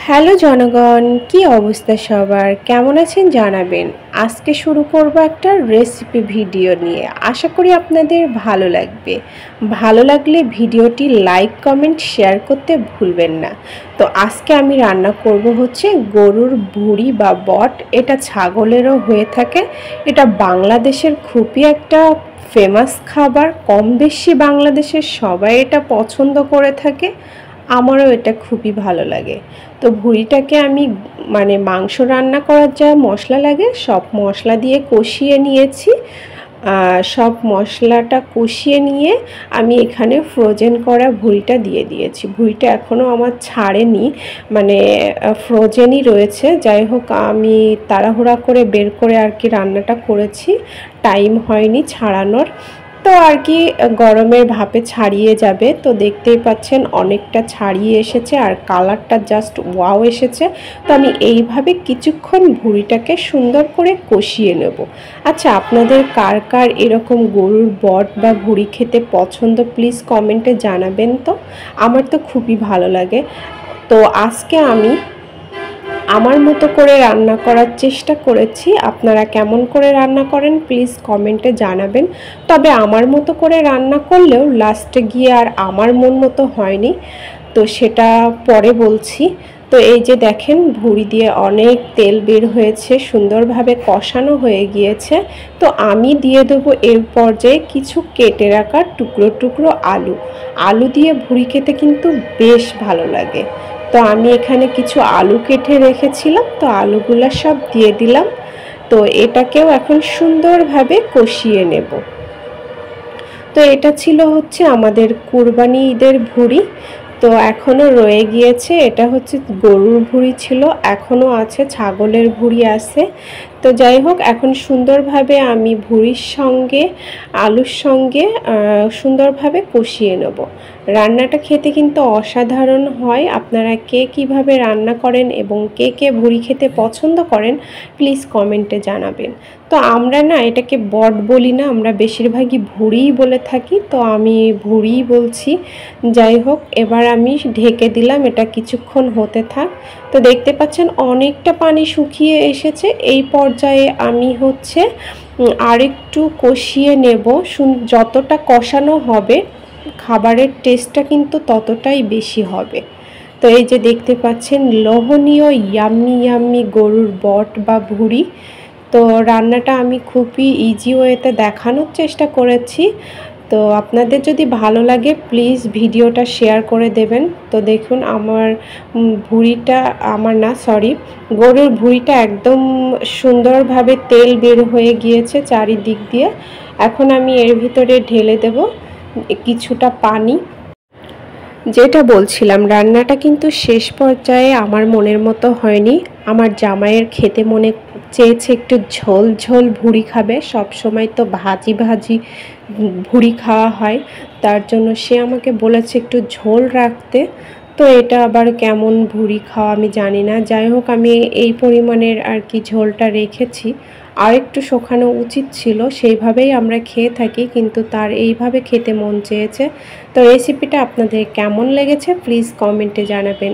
Hello জনগণ, কি অবস্থা সবার? কেমন আছেন জানাবেন। আজকে শুরু করব একটা রেসিপি ভিডিও নিয়ে। আশা করি আপনাদের ভালো লাগবে। ভালো লাগলে ভিডিওটি লাইক, কমেন্ট, শেয়ার করতে ভুলবেন না। তো আজকে আমি রান্না করব হচ্ছে গরুর ভুঁড়ি বা বট। এটা ছাগলেরও হয়ে থাকে। এটা বাংলাদেশের খুবই একটা ফেমাস খাবার। কম বেশি বাংলাদেশের সবাই এটা পছন্দ করে থাকে। আমারও এটা খুবই ভালো লাগে। তো ভুঁড়িটাকে আমি মাংস রান্না করার যা মশলা লাগে সব মশলা দিয়ে কষিয়ে নিয়েছি। সব মশলাটা কষিয়ে নিয়ে আমি এখানে ফ্রোজেন করা ভুঁড়িটা দিয়ে দিয়েছি। ভুঁড়িটা এখনও আমার ছাড়েনি, ফ্রোজেনই রয়েছে। যাই হোক, আমি তাড়াহুড়া করে বের করে আর কি রান্নাটা করেছি, টাইম হয়নি ছাড়ানোর। তো আর কি গরমের ভাপে ছাড়িয়ে যাবে। তো দেখতেই পাচ্ছেন অনেকটা ছাড়িয়ে এসেছে আর কালারটা জাস্ট ওয়াও এসেছে। তো আমি এইভাবে কিছুক্ষণ ভুঁড়িটাকে সুন্দর করে কষিয়ে নেব। আচ্ছা, আপনাদের কার কার এরকম গরুর বট বা ভুঁড়ি খেতে পছন্দ প্লিজ কমেন্টে জানাবেন। তো আমার তো খুবই ভালো লাগে। তো আজকে আমি আমার মতো করে রান্না করার চেষ্টা করেছি। আপনারা কেমন করে রান্না করেন প্লিজ কমেন্টে জানাবেন। তবে আমার মতো করে রান্না করলেও লাস্টে গিয়ে আর আমার মন মতো হয়নি, তো সেটা পরে বলছি। তো এই যে দেখেন, ভুঁড়ি দিয়ে অনেক তেল বের হয়েছে, সুন্দরভাবে কষানো হয়ে গিয়েছে। তো আমি দিয়ে দেবো এর পর্যায়ে কিছু কেটে রাখা টুকরো টুকরো আলু দিয়ে ভুঁড়ি খেতে কিন্তু বেশ ভালো লাগে। তো আমি এখানে কিছু আলু কেটে রেখেছিলাম, তো আলুগুলো সব দিয়ে দিলাম। তো এটাকেও এখন সুন্দরভাবে কষিয়ে নেব। তো এটা ছিল হচ্ছে আমাদের কুরবানি ঈদের ভুঁড়ি। তো এখনও রয়ে গিয়েছে, এটা হচ্ছে গরুর ভুঁড়ি ছিল, এখনও আছে ছাগলের ভুঁড়ি আছে। তো যাই হোক, এখন সুন্দরভাবে আমি ভুঁড়ির সঙ্গে আলুর সঙ্গে সুন্দরভাবে কষিয়ে নেব। রান্নাটা খেতে কিন্তু অসাধারণ হয়। আপনারা কে কীভাবে রান্না করেন এবং কে কে ভুঁড়ি খেতে পছন্দ করেন প্লিজ কমেন্টে জানাবেন। তো আমরা না এটাকে বট বলি না, আমরা বেশিরভাগই ভুঁড়িই বলে থাকি। তো আমি ভুঁড়িই বলছি। যাই হোক, এবার আমি ঢেকে দিলাম, এটা কিছুক্ষণ হতে থাক। তো দেখতে পাচ্ছেন অনেকটা পানি শুকিয়ে এসেছে। এই পর্যায়ে আমি হচ্ছে আরেকটু কষিয়ে নেব। যতটা কষানো হবে খাবারের টেস্টটা কিন্তু ততটাই বেশি হবে। তো এই যে দেখতে পাচ্ছেন লোভনীয় ইয়াম্মি ইয়াম্মি গরুর বট বা ভুঁড়ি। তো রান্নাটা আমি খুবই ইজি ওয়েতে দেখানোর চেষ্টা করেছি। তো আপনাদের যদি ভালো লাগে প্লিজ ভিডিওটা শেয়ার করে দেবেন। তো দেখুন আমার গরুর ভুঁড়িটা একদম সুন্দরভাবে তেল বের হয়ে গিয়েছে চারিদিক দিয়ে। এখন আমি এর ভিতরে ঢেলে দেব কিছুটা পানি। যেটা বলছিলাম, রান্নাটা কিন্তু শেষ পর্যায়ে আমার মনের মতো হয়নি। আমার জামাইয়ের খেতে মনে চেয়েছে একটু ঝোল ঝোল ভুঁড়ি খাবে। সব সময় তো ভাজি ভাজি ভুঁড়ি খাওয়া হয়, তার জন্য সে আমাকে বলেছে একটু ঝোল রাখতে। তো এটা আবার কেমন ভুঁড়ি খাওয়া আমি জানি না। যাই হোক, আমি এই পরিমাণের আর কি ঝোলটা রেখেছি। আর একটু শুকানো উচিত ছিল, সেইভাবেই আমরা খেয়ে থাকি, কিন্তু তার এইভাবে খেতে মন চেয়েছে। তো রেসিপিটা আপনাদের কেমন লেগেছে প্লিজ কমেন্টে জানাবেন।